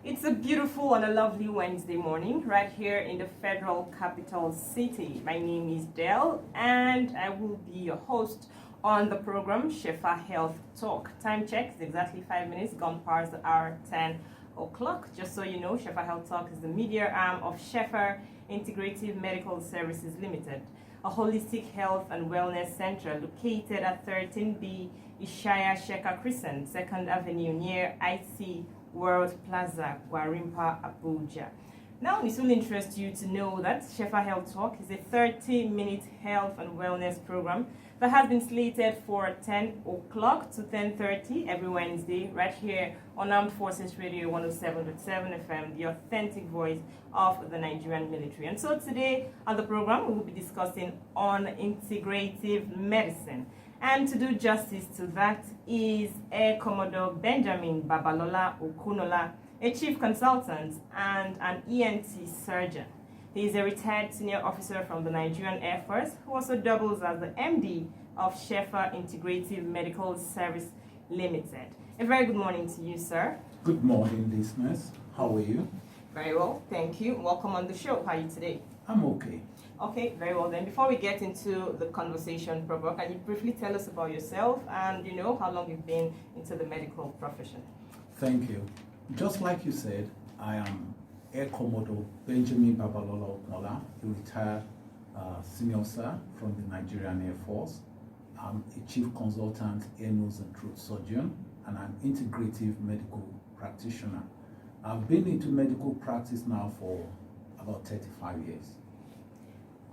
It's a beautiful and a lovely Wednesday morning right here in the federal capital city. My name is Dell and I will be your host on the program SHEFA Health Talk. Time check is exactly 5 minutes gone past the hour 10 o'clock. Just so you know, SHEFA Health Talk is the media arm of SHEFA Integrative Medical Services Limited, a holistic health and wellness center located at 13B Ishaya Sheka Crescent, 2nd Avenue near IC World Plaza, Gwarimpa, Abuja. Now, it will interest you to know that SHEFA Health Talk is a 30-minute health and wellness program that has been slated for 10 o'clock to 10:30 every Wednesday, right here on Armed Forces Radio 107.7 FM, the authentic voice of the Nigerian military. And so today on the program, we will be discussing on integrative medicine. And to do justice to that is Air Commodore Benjamin Babalola Okunola, a chief consultant and an ENT surgeon. He is a retired senior officer from the Nigerian Air Force who also doubles as the MD of SHEFA Integrative Medical Service Limited. A very good morning to you, sir. Good morning, listeners. How are you? Very well, thank you. Welcome on the show. How are you today? I'm okay. Okay, very well then. Before we get into the conversation, Prabha, can you briefly tell us about yourself and how long you've been into the medical profession? Thank you. Just like you said, I am Air Commodore Benjamin Babalola Okunola, a retired senior officer from the Nigerian Air Force. I'm a chief consultant, ear, nose and throat surgeon, and an integrative medical practitioner. I've been into medical practice now for about 35 years.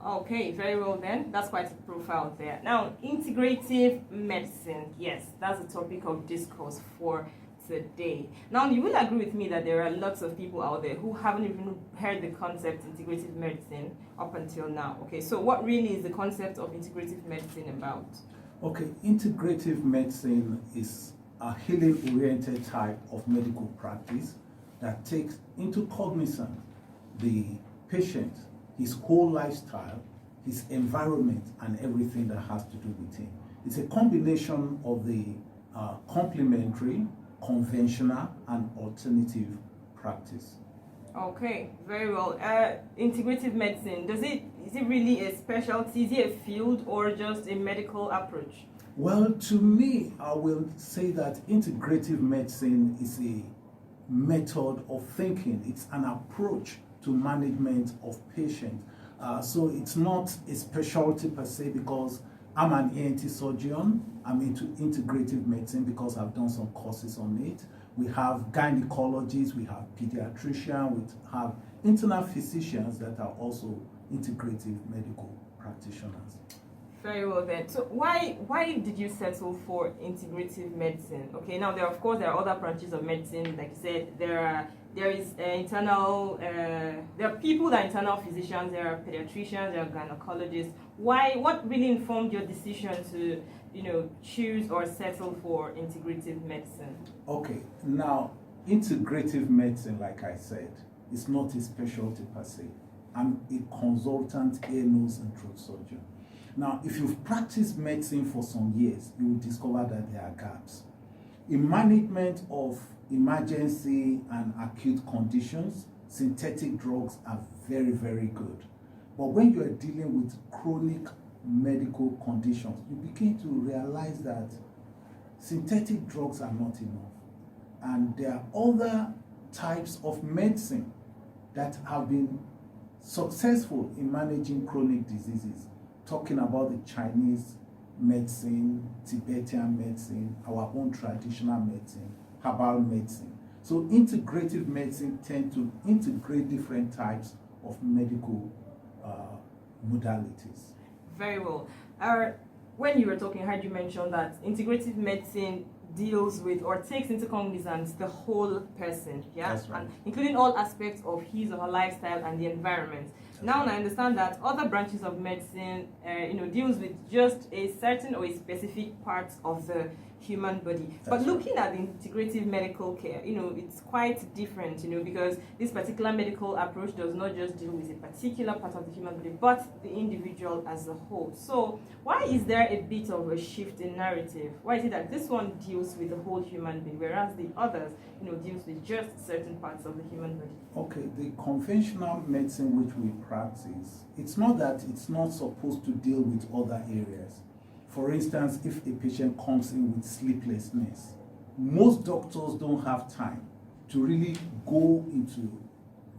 Okay, very well then. That's quite a profile there. Now, integrative medicine, yes, that's the topic of discourse for today. Now, you will agree with me that there are lots of people out there who haven't even heard the concept integrative medicine up until now. Okay, so what really is the concept of integrative medicine about? Okay, integrative medicine is a healing-oriented type of medical practice that takes into cognizance the patient, his whole lifestyle, his environment, and everything that has to do with him. It's a combination of the complementary, conventional, and alternative practice. Okay, very well. Integrative medicine, is it really a specialty? Is it a field or just a medical approach? Well, to me, I will say that integrative medicine is a method of thinking. It's an approach to management of patients. So it's not a specialty per se because I'm an ENT surgeon. I'm into integrative medicine because I've done some courses on it. We have gynecologists, we have pediatricians, we have internal physicians that are also integrative medical practitioners. Very well then. So why did you settle for integrative medicine? Okay, now there are other branches of medicine. Like you said, there are people that are internal physicians, there are pediatricians, there are gynecologists. What really informed your decision to choose or settle for integrative medicine? Okay, now integrative medicine, like I said, is not a specialty per se. I'm a consultant ear, nose and throat surgeon. Now, if you've practiced medicine for some years, you will discover that there are gaps. In management of emergency and acute conditions, synthetic drugs are very, very good. But when you are dealing with chronic medical conditions, you begin to realize that synthetic drugs are not enough. And there are other types of medicine that have been successful in managing chronic diseases. Talking about the Chinese medicine, Tibetan medicine, our own traditional medicine, herbal medicine. So integrative medicine tends to integrate different types of medical modalities. Very well. When you were talking, I heard you mention that integrative medicine deals with or takes into cognizance the whole person, yeah, That's right. And including all aspects of his or her lifestyle and the environment. Now I understand that other branches of medicine, deals with just a certain or a specific part of the human body. That's but looking at the integrative medical care, it's quite different, because this particular medical approach does not just deal with a particular part of the human body, but the individual as a whole. So why is there a bit of a shift in narrative? Why is it that this one deals with the whole human being, whereas the others, deals with just certain parts of the human body? Okay, the conventional medicine which we practice, it's not that it's not supposed to deal with other areas. For instance, if a patient comes in with sleeplessness, most doctors don't have time to really go into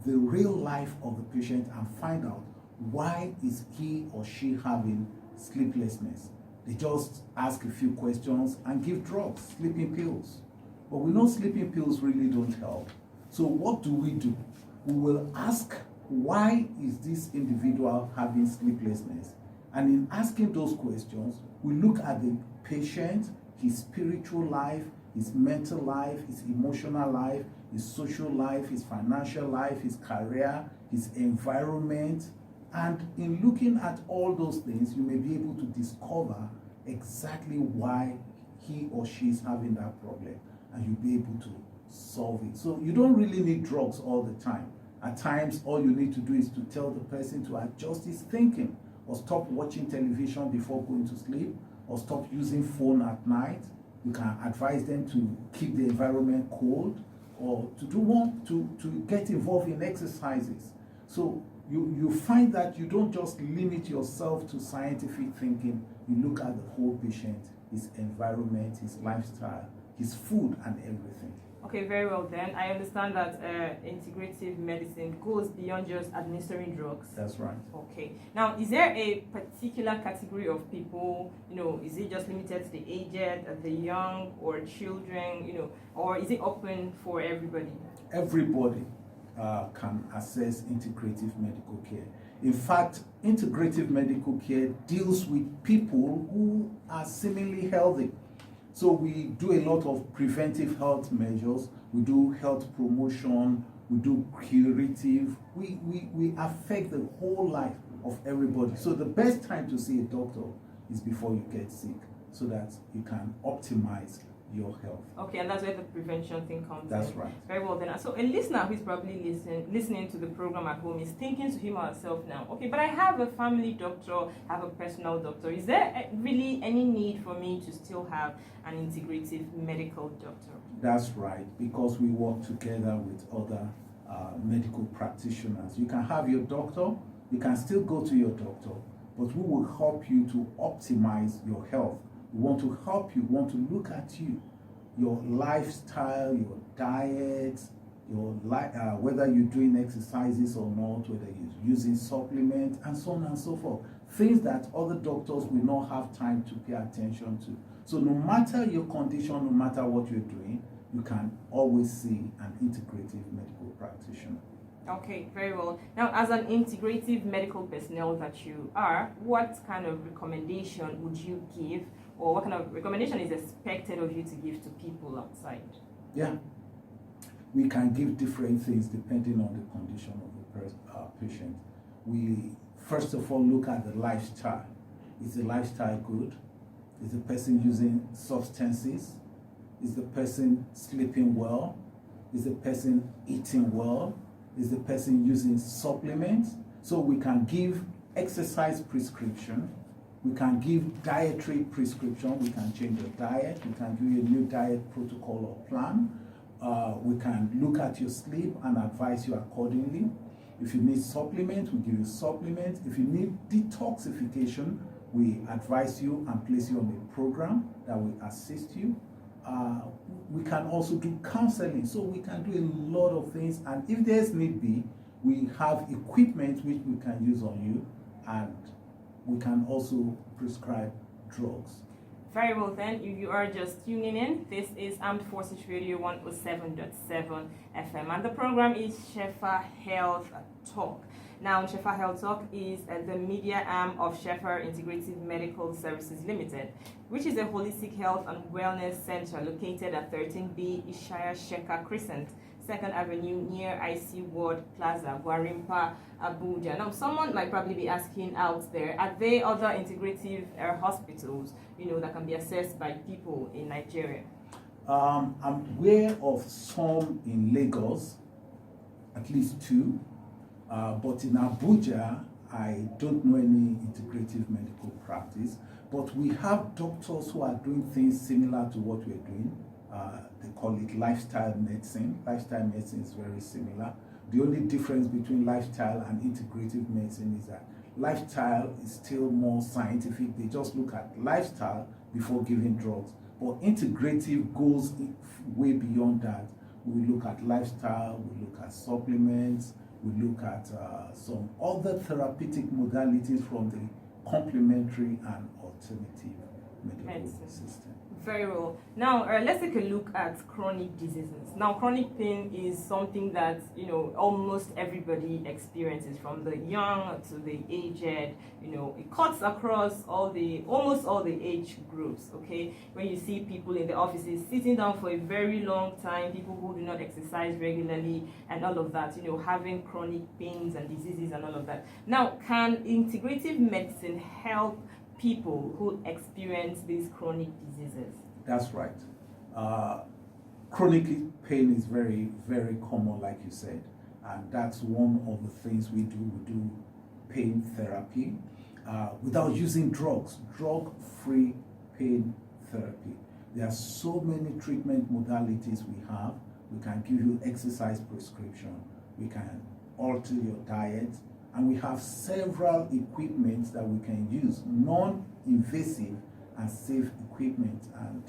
the real life of the patient and find out why is he or she having sleeplessness. They just ask a few questions and give drugs, sleeping pills. But we know sleeping pills really don't help. So what do? We will ask, why is this individual having sleeplessness? And in asking those questions, we look at the patient, his spiritual life, his mental life, his emotional life, his social life, his financial life, his career, his environment. And in looking at all those things, you may be able to discover exactly why he or she is having that problem, and you'll be able to solve it. So you don't really need drugs all the time. At times, all you need to do is to tell the person to adjust his thinking, or stop watching television before going to sleep, or stop using phone at night. You can advise them to keep the environment cold, or to get involved in exercises. So you find that you don't just limit yourself to scientific thinking. You look at the whole patient, his environment, his lifestyle, his food, and everything. Okay, very well then. I understand that integrative medicine goes beyond just administering drugs. That's right. Okay. Now, is there a particular category of people, is it just limited to the aged, the young, or children, or is it open for everybody? Everybody can access integrative medical care. In fact, integrative medical care deals with people who are seemingly healthy. So we do a lot of preventive health measures, we do health promotion, we do curative, we affect the whole life of everybody. So the best time to see a doctor is before you get sick, so that you can optimize your health. Okay, and that's where the prevention thing comes in. That's right. Very well then. So a listener who is probably listening to the program at home is thinking to him or herself now, okay, but I have a family doctor, I have a personal doctor. Is there really any need for me to still have an integrative medical doctor? That's right, because we work together with other medical practitioners. You can have your doctor, you can still go to your doctor, but we will help you to optimize your health. We want to help you, we want to look at you, your lifestyle, your diet, whether you're doing exercises or not, whether you're using supplements, and so on and so forth. Things that other doctors will not have time to pay attention to. So no matter your condition, no matter what you're doing, you can always see an integrative medical practitioner. Okay, very well. Now, as an integrative medical personnel that you are, what kind of recommendation would you give, or what kind of recommendation is expected of you to give to people outside? Yeah, we can give different things depending on the condition of the patient. We first of all look at the lifestyle. Is the lifestyle good? Is the person using substances? Is the person sleeping well? Is the person eating well? Is the person using supplements? So we can give exercise prescription, we can give dietary prescription, we can change your diet, we can give you a new diet protocol or plan, we can look at your sleep and advise you accordingly. If you need supplements, we give you supplements. If you need detoxification, we advise you and place you on a program that will assist you. We can also do counseling, so we can do a lot of things, and if there's need be, we have equipment which we can use on you, and we can also prescribe drugs. Very well then, if you are just tuning in, this is Armed Forces Radio 107.7 FM, and the program is SHEFA Health Talk. Now, SHEFA Health Talk is the media arm of SHEFA Integrative Medical Services Limited, which is a holistic health and wellness center located at 13B Ishaya Sheka Crescent, 2nd Avenue near IC Ward Plaza, Gwarimpa, Abuja. Now, someone might probably be asking out there, are there other integrative hospitals, that can be accessed by people in Nigeria? I'm aware of some in Lagos, at least 2, but in Abuja, I don't know any integrative medical practice, but we have doctors who are doing things similar to what we're doing. They call it lifestyle medicine. Lifestyle medicine is very similar. The only difference between lifestyle and integrative medicine is that lifestyle is still more scientific. They just look at lifestyle before giving drugs. But integrative goes way beyond that. We look at lifestyle, we look at supplements, we look at some other therapeutic modalities from the complementary and alternative medical system. Very well. Now, let's take a look at chronic diseases. Now, chronic pain is something that, almost everybody experiences, from the young to the aged. It cuts across almost all the age groups, okay? When you see people in the offices sitting down for a very long time, people who do not exercise regularly and all of that, having chronic pains and diseases and all of that. Now, can integrative medicine help people who experience these chronic diseases? That's right. Chronic pain is very, very common, like you said, and that's one of the things we do. We do pain therapy without using drugs, drug-free pain therapy. There are so many treatment modalities we have. We can give you exercise prescription. We can alter your diet. And we have several equipments that we can use, non-invasive and safe equipment. And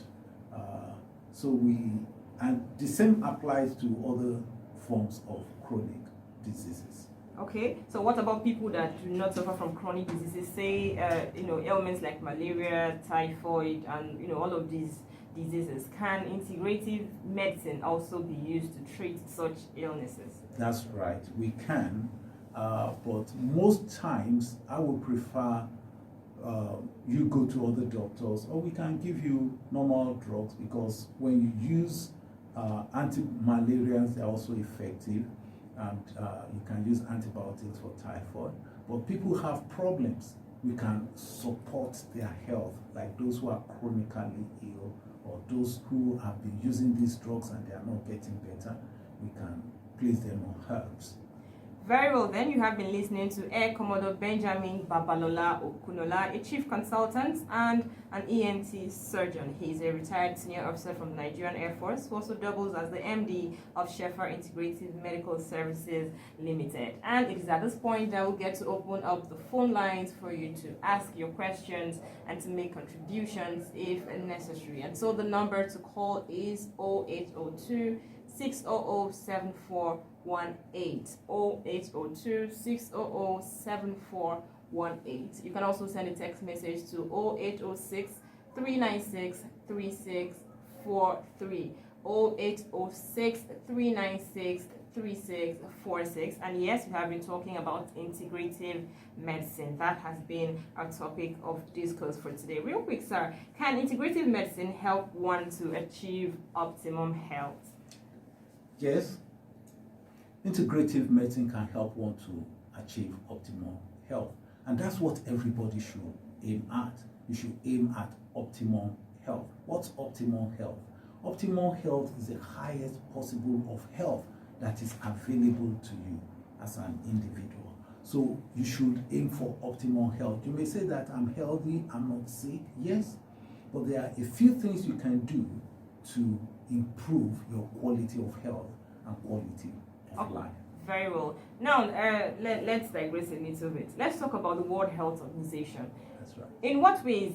and the same applies to other forms of chronic diseases. Okay, so what about people that do not suffer from chronic diseases, say, ailments like malaria, typhoid, and, all of these diseases? Can integrative medicine also be used to treat such illnesses? That's right, we can. But most times I would prefer you go to other doctors, or we can give you normal drugs, because when you use anti-malarials, they're also effective, and you can use antibiotics for typhoid. But people have problems, we can support their health, like those who are chronically ill, or those who have been using these drugs and they are not getting better. We can place them on herbs. Very well, then. You have been listening to Air Commodore Benjamin Babalola Okunola, a chief consultant and an ENT surgeon. He is a retired senior officer from the Nigerian Air Force, who also doubles as the MD of SHEFA Integrative Medical Services Limited. And it is at this point that we'll get to open up the phone lines for you to ask your questions and to make contributions if necessary. And so the number to call is 0802 600 7418, 0802 600 7418. You can also send a text message to 0806 396 3643, 0806 396 3646. And yes, we have been talking about integrative medicine. That has been our topic of discourse for today. Real quick, sir, can integrative medicine help one to achieve optimum health? Yes, integrative medicine can help one to achieve optimal health, and that's what everybody should aim at. You should aim at optimal health. What's optimal health? Optimal health is the highest possible of health that is available to you as an individual. So you should aim for optimal health. You may say that I'm healthy, I'm not sick. Yes, but there are a few things you can do to improve your quality of health and quality of life. Very well. Now, let's digress a little bit. Let's talk about the World Health Organization. That's right. In what ways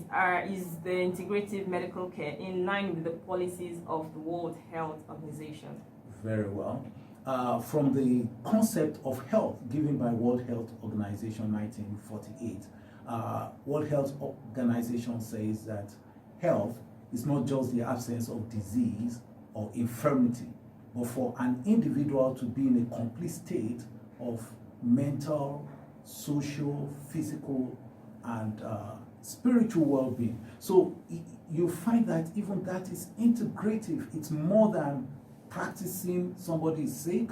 is the integrative medical care in line with the policies of the World Health Organization? Very well. From the concept of health given by World Health Organization 1948, World Health Organization says that health is not just the absence of disease or infirmity, but for an individual to be in a complete state of mental, social, physical, and spiritual well-being. So you find that even that is integrative. It's more than practicing somebody is sick,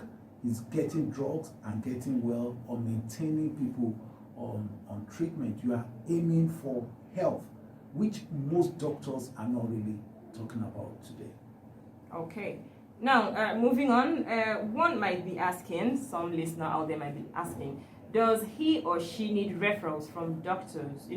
is getting drugs and getting well, or maintaining people on treatment. You are aiming for health, which most doctors are not really talking about today. Okay. Now, moving on, one might be asking, some listener out there might be asking, does he or she need referrals from doctors,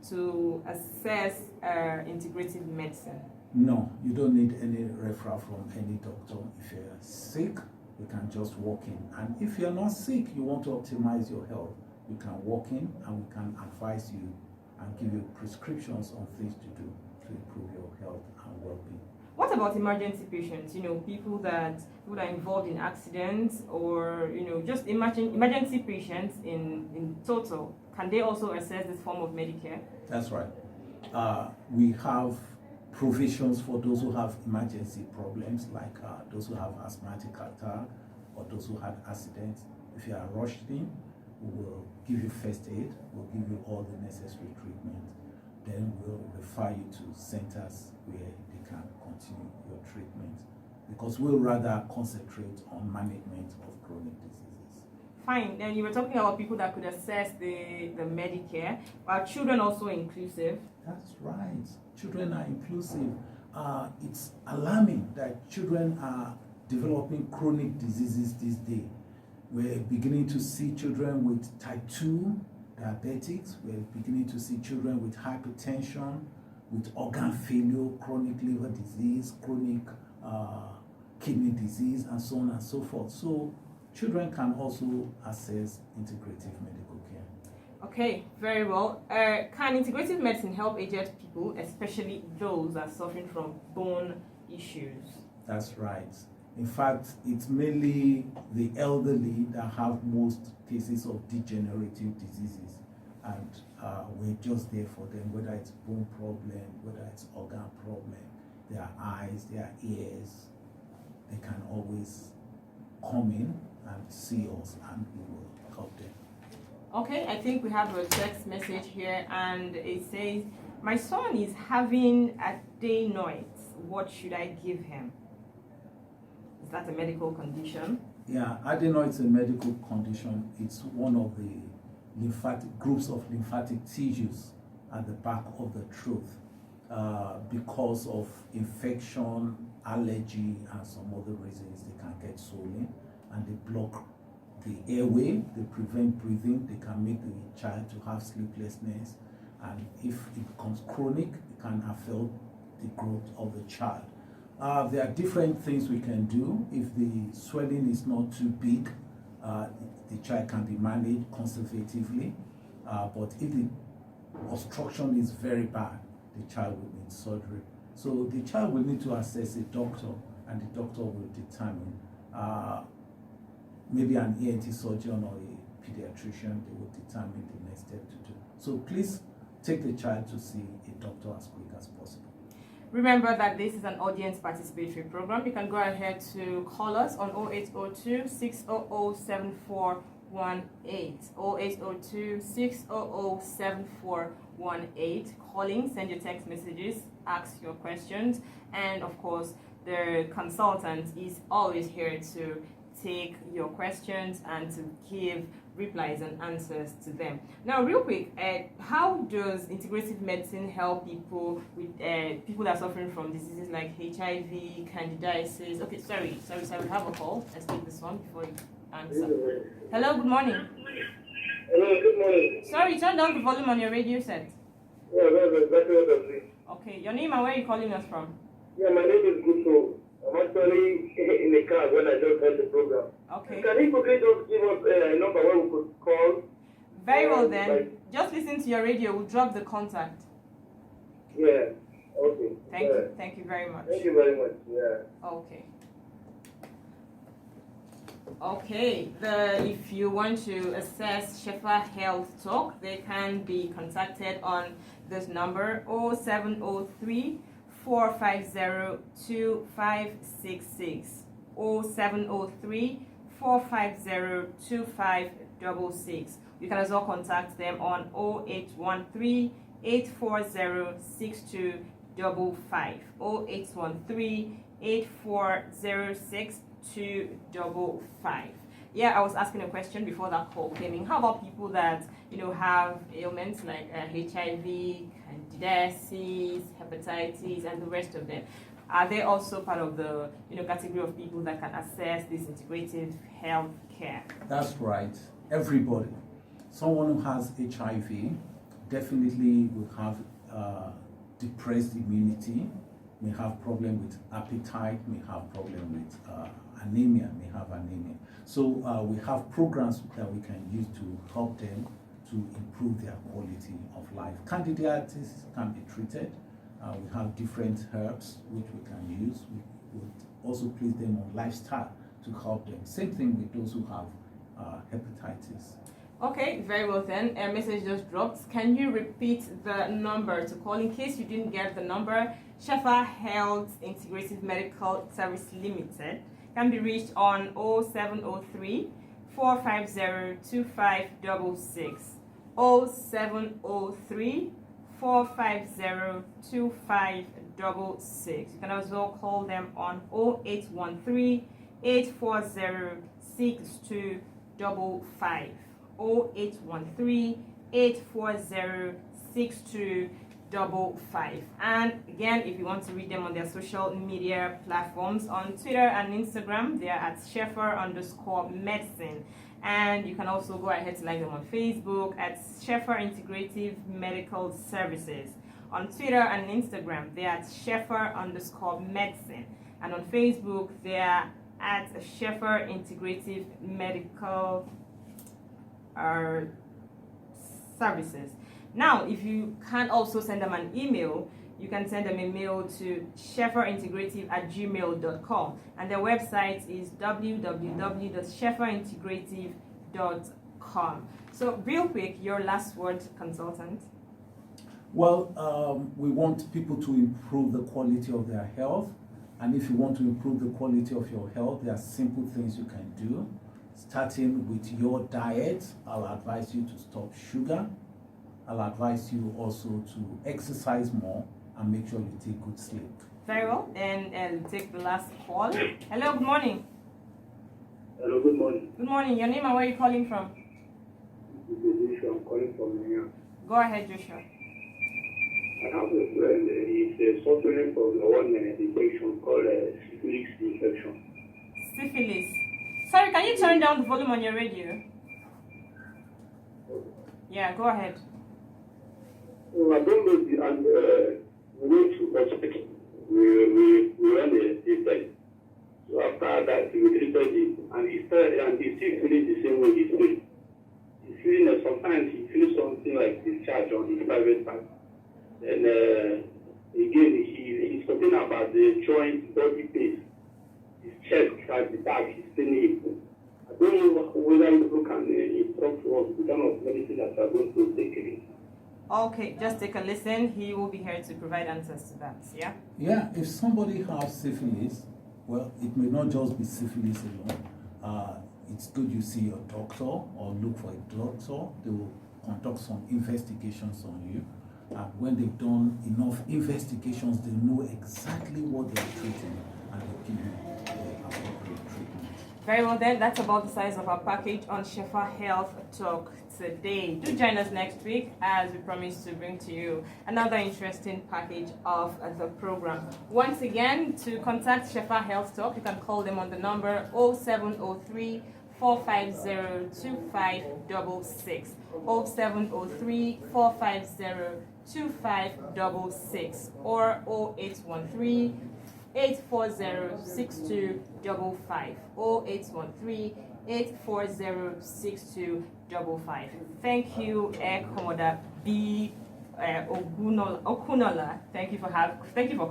to assess integrative medicine? No, you don't need any referral from any doctor. If you're sick, you can just walk in. And if you're not sick, you want to optimize your health, you can walk in and we can advise you and give you prescriptions on things to do to improve your health and well-being. What about emergency patients? People that are involved in accidents, or just emergency patients in total. Can they also access this form of Medicare? That's right. We have provisions for those who have emergency problems, like those who have asthmatic attack or those who had accidents. If you are rushed in, we will give you first aid. We'll give you all the necessary treatment. Then we'll refer you to centers where they can continue your treatment, because we'll rather concentrate on management of chronic diseases. Fine. Then you were talking about people that could access the Medicare. Are children also inclusive? That's right. Children are inclusive. It's alarming that children are developing chronic diseases this day. We're beginning to see children with type 2 diabetics. We're beginning to see children with hypertension, with organ failure, chronic liver disease, chronic kidney disease, and so on and so forth. So children can also access integrative medical care. Okay, very well. Can integrative medicine help aged people, especially those that are suffering from bone issues? That's right. In fact, it's mainly the elderly that have most cases of degenerative diseases, and we're just there for them, whether it's bone problem, whether it's organ problem, their eyes, their ears. They can always come in and see us, and we will help them. Okay, I think we have a text message here, and it says, my son is having adenoids. What should I give him? Is that a medical condition? Yeah, adenoids is a medical condition. It's one of the lymphatic groups of lymphatic tissues at the back of the throat. Because of infection, allergy, and some other reasons, they can get swollen and they block the airway, they prevent breathing, they can make the child to have sleeplessness, and if it becomes chronic, it can affect the growth of the child. There are different things we can do. If the swelling is not too big, the child can be managed conservatively, but if the obstruction is very bad, the child will need surgery. So the child will need to assess a doctor, and the doctor will determine, maybe an ENT surgeon or a pediatrician, they will determine the next step to do. So please take the child to see a doctor as quick as possible. Remember that this is an audience participatory program. You can go ahead to call us on 0802 600 7418. 0802 600 7418. Calling, send your text messages, ask your questions, and of course, the consultant is always here to take your questions and to give replies and answers to them. Now, real quick, how does integrative medicine help people with people that are suffering from diseases like HIV, candidiasis? Okay, sorry, we have a call. Let's take this one before you answer. Hello, good morning. Hello, good morning. Sorry, turn down the volume on your radio set. Yeah, that's exactly what I'm saying. Okay, your name and where are you calling us from? Yeah, my name is Guto. I'm actually in the car when I just heard the program. Okay. Can you quickly just give us a number where we could call? Very well then. Just listen to your radio. We'll drop the contact. Yeah. Okay. Thank you. Thank you very much. Thank you very much. Yeah. Okay. Okay. If you want to access SHEFA Health Talk, they can be contacted on this number 0703 450 2566 0703 450 6266. You can as well contact them on 0813 840 6255. 0813 840 6255. Yeah, I was asking a question before that call came in. How about people that have ailments like HIV, candidiasis, hepatitis, and the rest of them? Are they also part of the category of people that can access this integrative health care? That's right. Everybody. Someone who has HIV definitely will have depressed immunity, may have problem with appetite, may have problem with anemia, may have anemia. So we have programs that we can use to help them to improve their quality of life. Candidiasis can be treated. We have different herbs which we can use. We would also place them on lifestyle to help them. Same thing with those who have hepatitis. Okay, very well then. A message just dropped. Can you repeat the number to call in case you didn't get the number? SHEFA Health Integrative Medical Service Limited can be reached on 0703 450 2566. 0703 450 2566. You can also call them on 0813 840 6255. 0813 840 6255. And again, if you want to read them on their social media platforms, on Twitter and Instagram, they are at SHEFA_medicine. And you can also go ahead to like them on Facebook at SHEFA Integrative Medical Services. On Twitter and Instagram, they are at SHEFA_medicine. And on Facebook, they are at SHEFA Integrative Medical Services. Now, if you can also send them an email, you can send them a mail to shefaintegrative@gmail.com, and their website is www.shefaintegrative.com. So real quick, your last word, consultant. Well, we want people to improve the quality of their health, and if you want to improve the quality of your health, there are simple things you can do. Starting with your diet, I'll advise you to stop sugar. I'll advise you also to exercise more and make sure you take good sleep. Very well. Then we'll take the last call. Hello, good morning. Hello, good morning. Good morning. Your name and where are you calling from? This is Joshua. I'm calling from Nigeria. Go ahead, Joshua. I have a friend. He's suffering from one infection called syphilis infection. Syphilis. Sorry, can you turn down the volume on your radio? Yeah, go ahead. Well, I don't know, and we went to hospital. We ran a test. So after that, we treated it, and he started, and he still feeling the same way he's feeling. He's feeling that sometimes he feels something like discharge on his private part. And again, he's talking about the joint body pain. His chest at the back, he's feeling it. I don't know whether you can talk to us the kind of medicine that are going to take it. Okay, just take a listen. He will be here to provide answers to that, yeah? Yeah, if somebody has syphilis, well, it may not just be syphilis alone. It's good you see your doctor or look for a doctor. They will conduct some investigations on you. And when they've done enough investigations, they know exactly what they're treating and they give you the appropriate treatment. Very well then, that's about the size of our package on SHEFA Health Talk today. Do join us next week as we promise to bring to you another interesting package of the program. Once again, to contact SHEFA Health Talk, you can call them on the number 0703 450 2566. 0703 450 2566 or 0813 840 6255. 0813 840 6255. Thank you, Air Commodore Okunola. Thank you for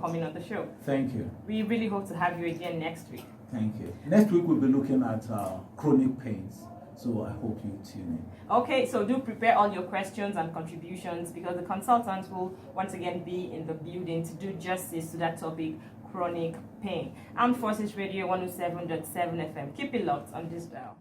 coming on the show. Thank you. We really hope to have you again next week. Thank you. Next week we'll be looking at chronic pains. So I hope you tune in. Okay, so do prepare all your questions and contributions because the consultants will once again be in the building to do justice to that topic, chronic pain. Armed Forces Radio 107.7 FM. Keep it locked on this dial.